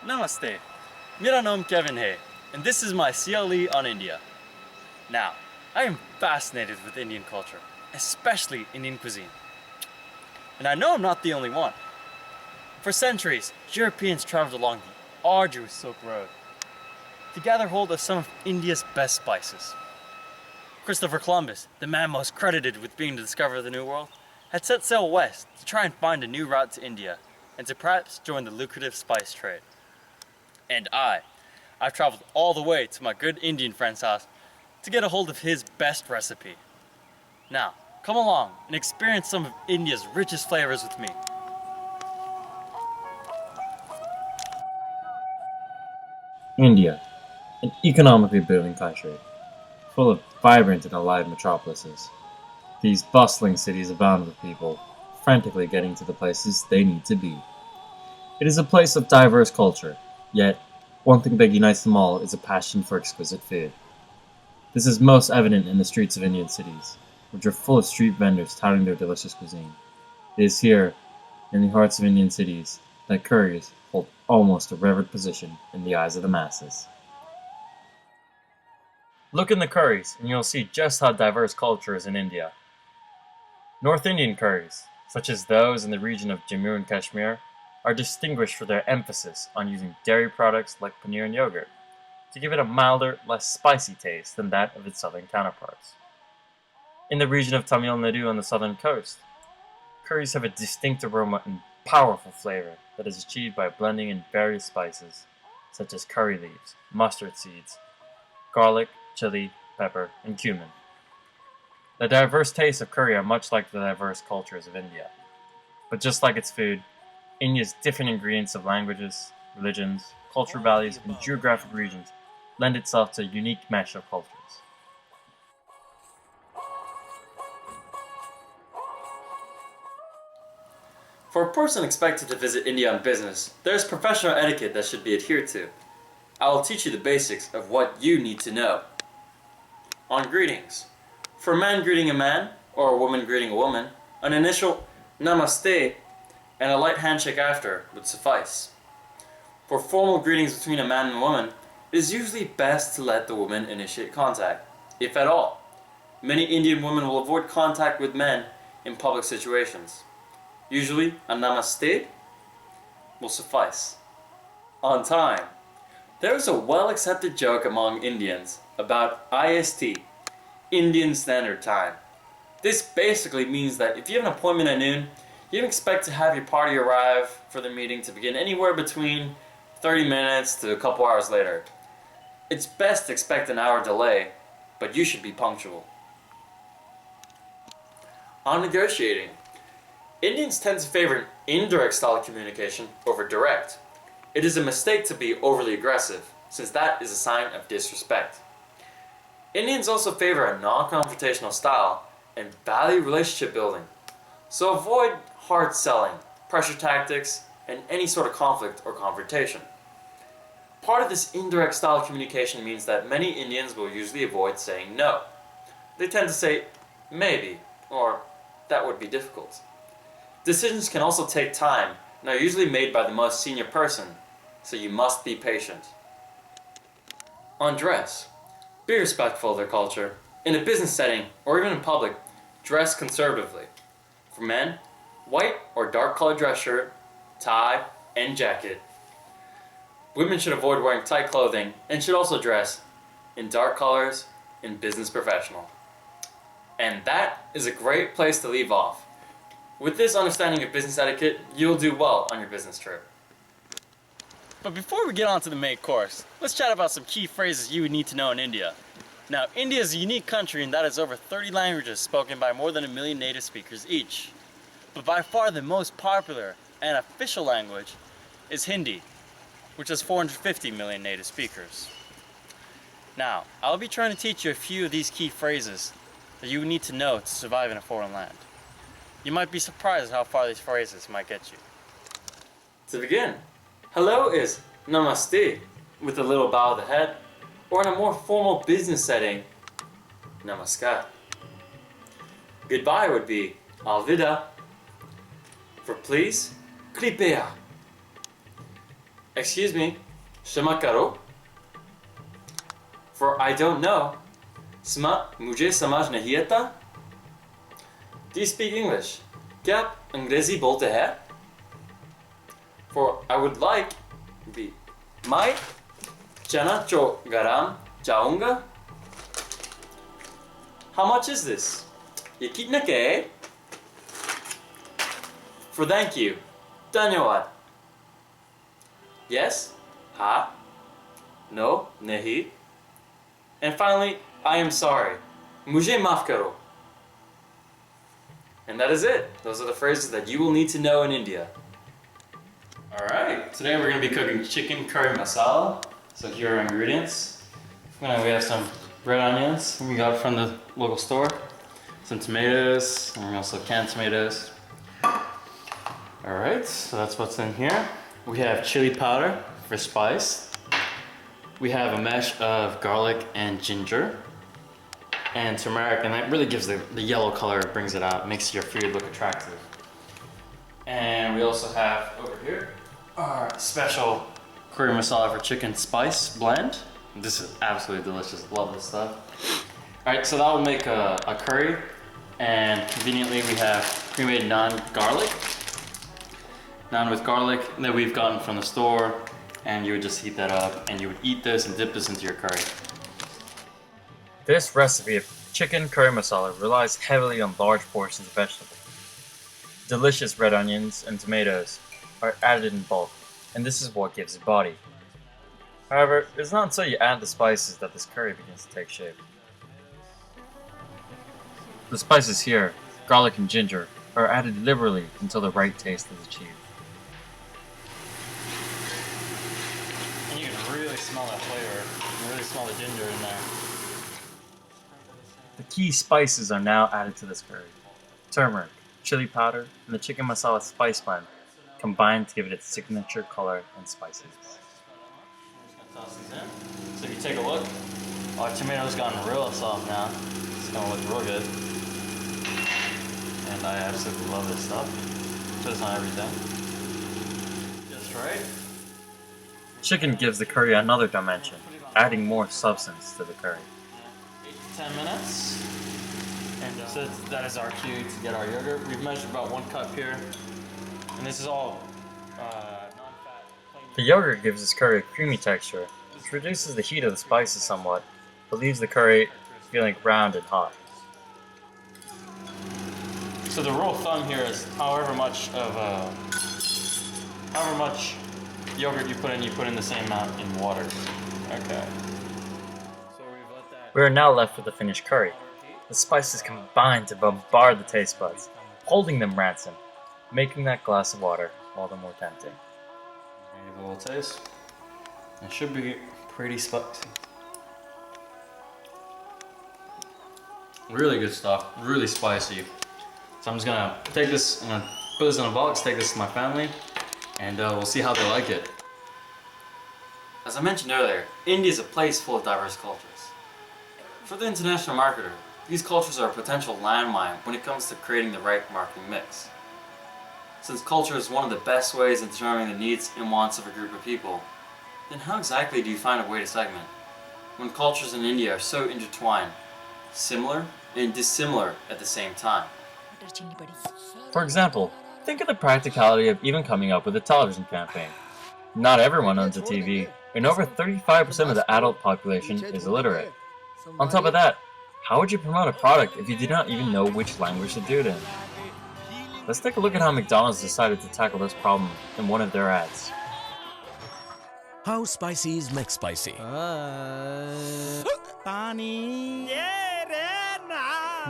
Namaste. मेरा नाम Kevin है, and this is my CLE on India. Now, I am fascinated with Indian culture, especially Indian cuisine. And I know I'm not the only one. For centuries, Europeans traveled along the arduous Silk Road to gather hold of some of India's best spices. Christopher Columbus, the man most credited with being the discoverer of the New World, had set sail west to try and find a new route to India and to perhaps join the lucrative spice trade. And I've traveled all the way to my good Indian friend's house to get a hold of his best recipe. Now, come along and experience some of India's richest flavors with me. India, an economically booming country, full of vibrant and alive metropolises. These bustling cities abound with people, frantically getting to the places they need to be. It is a place of diverse culture, yet one thing that unites them all is a passion for exquisite food. This is most evident in the streets of Indian cities, which are full of street vendors touting their delicious cuisine. It is here, in the hearts of Indian cities, that curries hold almost a revered position in the eyes of the masses. Look in the curries, and you'll see just how diverse culture is in India. North Indian curries, such as those in the region of Jammu and Kashmir, are distinguished for their emphasis on using dairy products like paneer and yogurt to give it a milder, less spicy taste than that of its southern counterparts. In the region of Tamil Nadu on the southern coast, curries have a distinct aroma and powerful flavor that is achieved by blending in various spices such as curry leaves, mustard seeds, garlic, chili, pepper, and cumin. The diverse tastes of curry are much like the diverse cultures of India. But just like its food, India's different ingredients of languages, religions, cultural All of the values, and above. geographic regions lend itself to a unique mesh of cultures. For a person expected to visit India on business, there's professional etiquette that should be adhered to. I will teach you the basics of what you need to know. On greetings. For a man greeting a man, or a woman greeting a woman, an initial namaste and a light handshake after would suffice. For formal greetings between a man and a woman, it is usually best to let the woman initiate contact, if at all. Many Indian women will avoid contact with men in public situations. Usually, a namaste will suffice. On time. There is a well-accepted joke among Indians about IST, Indian Standard Time. This basically means that if you have an appointment at noon, you can expect to have your party arrive for the meeting to begin anywhere between 30 minutes to a couple hours later. It's best to expect an hour delay, but you should be punctual. On negotiating. Indians tend to favor indirect style of communication over direct. It is a mistake to be overly aggressive, since that is a sign of disrespect. Indians also favor a non-confrontational style and value relationship building, so avoid hard selling, pressure tactics, and any sort of conflict or confrontation. Part of this indirect style of communication means that many Indians will usually avoid saying no. They tend to say maybe, or that would be difficult. Decisions can also take time and are usually made by the most senior person, so you must be patient. On dress. Be respectful of their culture. In a business setting, or even in public, dress conservatively. For men, white or dark colored dress shirt, tie, and jacket. Women should avoid wearing tight clothing and should also dress in dark colors and business professional. And that is a great place to leave off. With this understanding of business etiquette, you'll do well on your business trip. But before we get on to the main course, let's chat about some key phrases you would need to know in India. Now, India is a unique country in that it has over 30 languages spoken by more than 1 million native speakers each. But by far the most popular and official language is Hindi, which has 450 million native speakers. Now, I'll be trying to teach you a few of these key phrases that you would need to know to survive in a foreign land. You might be surprised how far these phrases might get you. To begin, hello is namaste with a little bow of the head, or in a more formal business setting, namaskar. Goodbye would be alvida. For please, kripeya. Excuse me, Shema karo? For I don't know. Sma mujhe samajh nahi aata? Do you speak English? क्या आप अंग्रेजी बोलते हैं? For I would like be मैं चना चो गरम चाहूँगा. How much is this? ये कितना का है? For thank you. धन्यवाद. Yes? हाँ? No? नहीं? And finally, I am sorry. मुझे माफ करो. And that is it. Those are the phrases that you will need to know in India. Alright, today we're going to be cooking chicken curry masala. So here are our ingredients. We have some red onions we got from the local store, some tomatoes, and we also canned tomatoes. Alright, so that's what's in here. We have chili powder for spice. We have a mesh of garlic and ginger. And turmeric, and that really gives the yellow color, brings it out, makes your food look attractive. And we also have over here our special curry masala for chicken spice blend. This is absolutely delicious, love this stuff. Alright, so that will make a curry, and conveniently we have pre-made naan garlic. Naan with garlic that we've gotten from the store, and you would just heat that up, and you would eat this and dip this into your curry. This recipe of chicken curry masala relies heavily on large portions of vegetables. Delicious red onions and tomatoes are added in bulk, and this is what gives it body. However, it's not until you add the spices that this curry begins to take shape. The spices here, garlic and ginger, are added liberally until the right taste is achieved. And you can really smell that flavor. You can really smell the ginger in there. The key spices are now added to this curry. Turmeric, chili powder, and the chicken masala spice blend combine to give it its signature color and spices. I'm just gonna toss these in. So if you take a look, our tomato's gotten real soft now. It's gonna look real good. And I absolutely love this stuff. Put this on everything. Just right. Chicken gives the curry another dimension, adding more substance to the curry. 8 to 10 minutes. And so that is our cue to get our yogurt. We've measured about 1 cup here. And this is all non-fat. The yogurt gives this curry a creamy texture, which reduces the heat of the spices somewhat, but leaves the curry feeling round and hot. So the rule of thumb here is however much yogurt you put in the same amount in water. Okay. So we've let that. We are now left with the finished curry. The spices combine to bombard the taste buds, holding them ransom, making that glass of water all the more tempting. Give it a little taste. It should be pretty spicy. Really good stuff. Really spicy. So I'm just gonna take this, I'm gonna put this in a box, take this to my family, and we'll see how they like it. As I mentioned earlier, India is a place full of diverse cultures. For the international marketer, these cultures are a potential landmine when it comes to creating the right marketing mix. Since culture is one of the best ways of determining the needs and wants of a group of people, then how exactly do you find a way to segment? When cultures in India are so intertwined, similar and dissimilar at the same time. For example, think of the practicality of even coming up with a television campaign. Not everyone owns a TV, and over 35% of the adult population is illiterate. On top of that, how would you promote a product if you did not even know which language to do it in? Let's take a look at how McDonald's decided to tackle this problem in one of their ads. How spicy is McSpicy?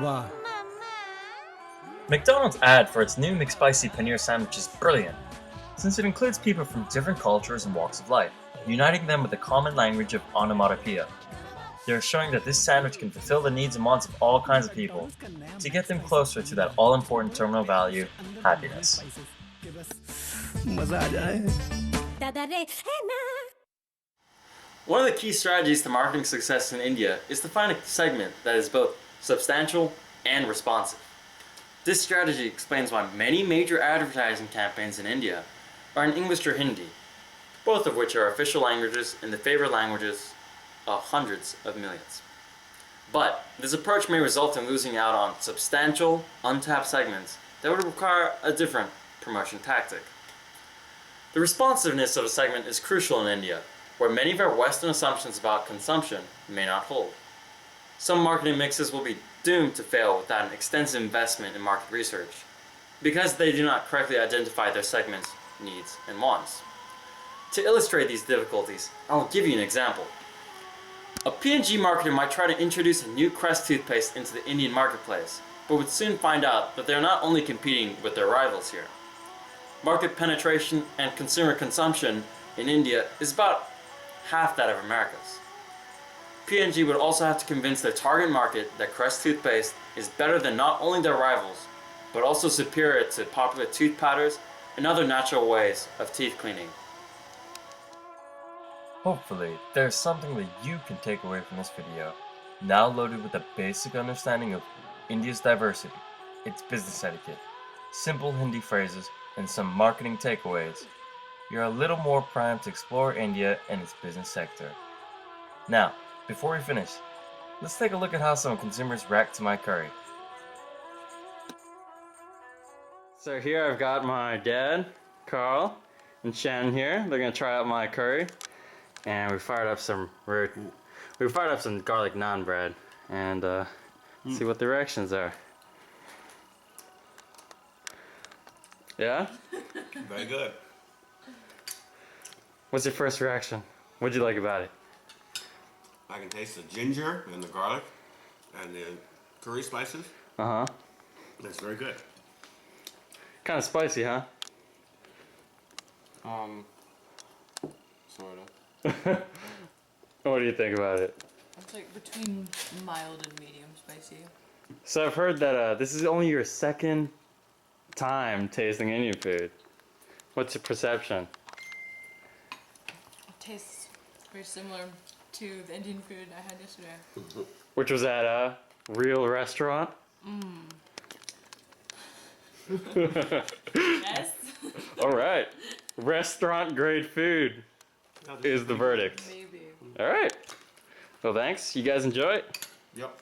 Wow. McDonald's ad for its new McSpicy paneer sandwich is brilliant, since it includes people from different cultures and walks of life, uniting them with the common language of onomatopoeia. They are showing that this sandwich can fulfill the needs and wants of all kinds of people, to get them closer to that all-important terminal value, happiness. One of the key strategies to marketing success in India is to find a segment that is both substantial and responsive. This strategy explains why many major advertising campaigns in India are in English or Hindi. both of which are official languages in the favored languages of hundreds of millions. But this approach may result in losing out on substantial, untapped segments that would require a different promotion tactic. The responsiveness of a segment is crucial in India, where many of our Western assumptions about consumption may not hold. Some marketing mixes will be doomed to fail without an extensive investment in market research, because they do not correctly identify their segment's needs and wants. To illustrate these difficulties, I'll give you an example. A P&G marketer might try to introduce a new Crest toothpaste into the Indian marketplace, but would soon find out that they are not only competing with their rivals here. Market penetration and consumer consumption in India is about half that of America's. P&G would also have to convince their target market that Crest toothpaste is better than not only their rivals, but also superior to popular tooth powders and other natural ways of teeth cleaning. Hopefully, there's something that you can take away from this video, now loaded with a basic understanding of India's diversity, its business etiquette, simple Hindi phrases, and some marketing takeaways. You're a little more primed to explore India and its business sector. Now, before we finish, let's take a look at how some consumers react to my curry. So here I've got my dad, Carl, and Shannon here. They're gonna try out my curry, and we fired up some garlic naan bread, and see what the reactions are. Yeah? Very good. What's your first reaction? What'd you like about it? I can taste the ginger and the garlic and the curry spices. Uh-huh. That's very good. Kind of spicy, huh? Sorta. What do you think about it? It's like between mild and medium spicy. So I've heard that this is only your second time tasting Indian food. What's your perception? It tastes very similar to the Indian food I had yesterday. Which was at a real restaurant? Yes? Alright. Restaurant grade food is the verdict. Maybe. Alright. Well, thanks. You guys enjoy it? Yep.